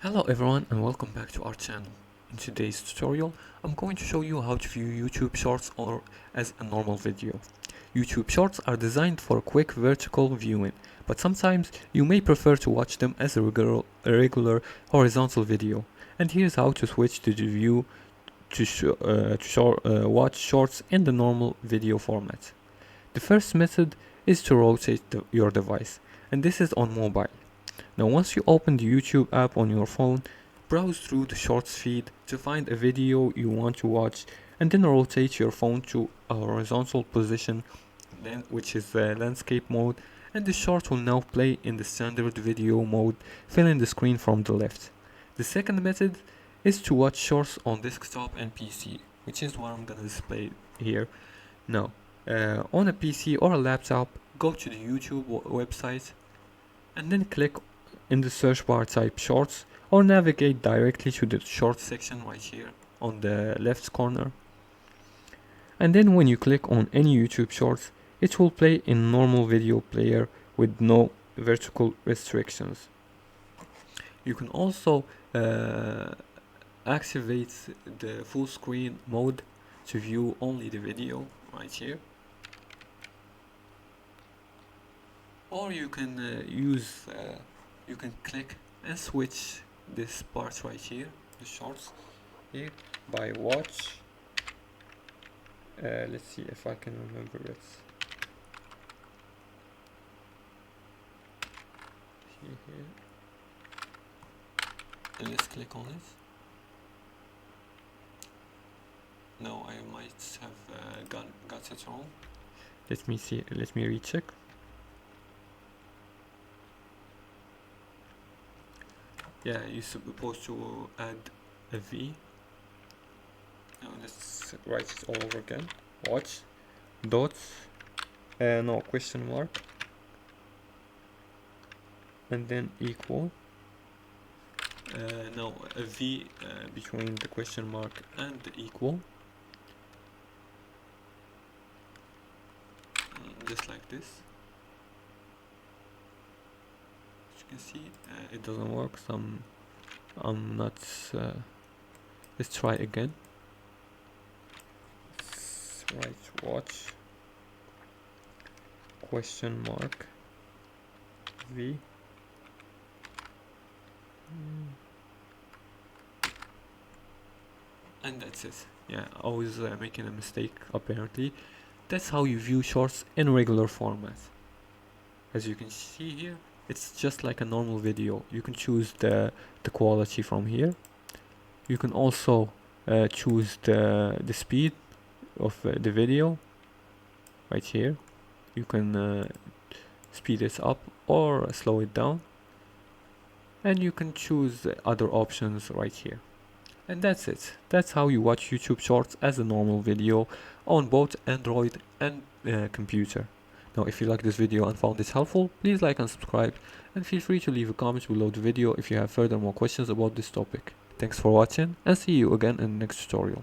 Hello everyone and welcome back to our channel. In today's tutorial, I'm going to show you how to view YouTube Shorts or as a normal video. YouTube Shorts are designed for quick vertical viewing, but sometimes you may prefer to watch them as a regular horizontal video. And here's how to switch to the view to watch shorts in the normal video format. The first method is to rotate your device, and this is on mobile. Now once you open the YouTube app on your phone, browse through the shorts feed to find a video you want to watch and then rotate your phone to a horizontal position, which is the landscape mode, and the short will now play in the standard video mode, filling the screen from the left. The second method is to watch shorts on desktop and PC, which is what I'm gonna display here. Now, on a PC or a laptop, go to the YouTube website and then click in the search bar, type shorts, or navigate directly to the shorts section right here on the left corner. And then when you click on any YouTube shorts, it will play in normal video player with no vertical restrictions. You can also activate the full screen mode to view only the video right here. Or you can you can click and switch this part right here, the shorts here, by watch. Let's see if I can remember it. Here. And let's click on it. No, I might have got it wrong. Let me see. Let me recheck. Yeah, you're supposed to add a V. Now let's write it all over again. Watch, dots, no, question mark, and then equal. No, a V between the question mark and the equal. Just like this. You can see it doesn't work, so I'm not let's try again. Let's write watch question mark V and that's it. Yeah, I was making a mistake apparently. That's how you view shorts in regular format. As you can see here, it's just like a normal video. You can choose the quality from here. You can also choose the speed of the video right here. You can speed it up or slow it down, and you can choose other options right here. And that's it. That's how you watch YouTube Shorts as a normal video on both Android and computer. Now, if you like this video and found it helpful, please like and subscribe, and feel free to leave a comment below the video if you have further more questions about this topic. Thanks for watching, and see you again in the next tutorial.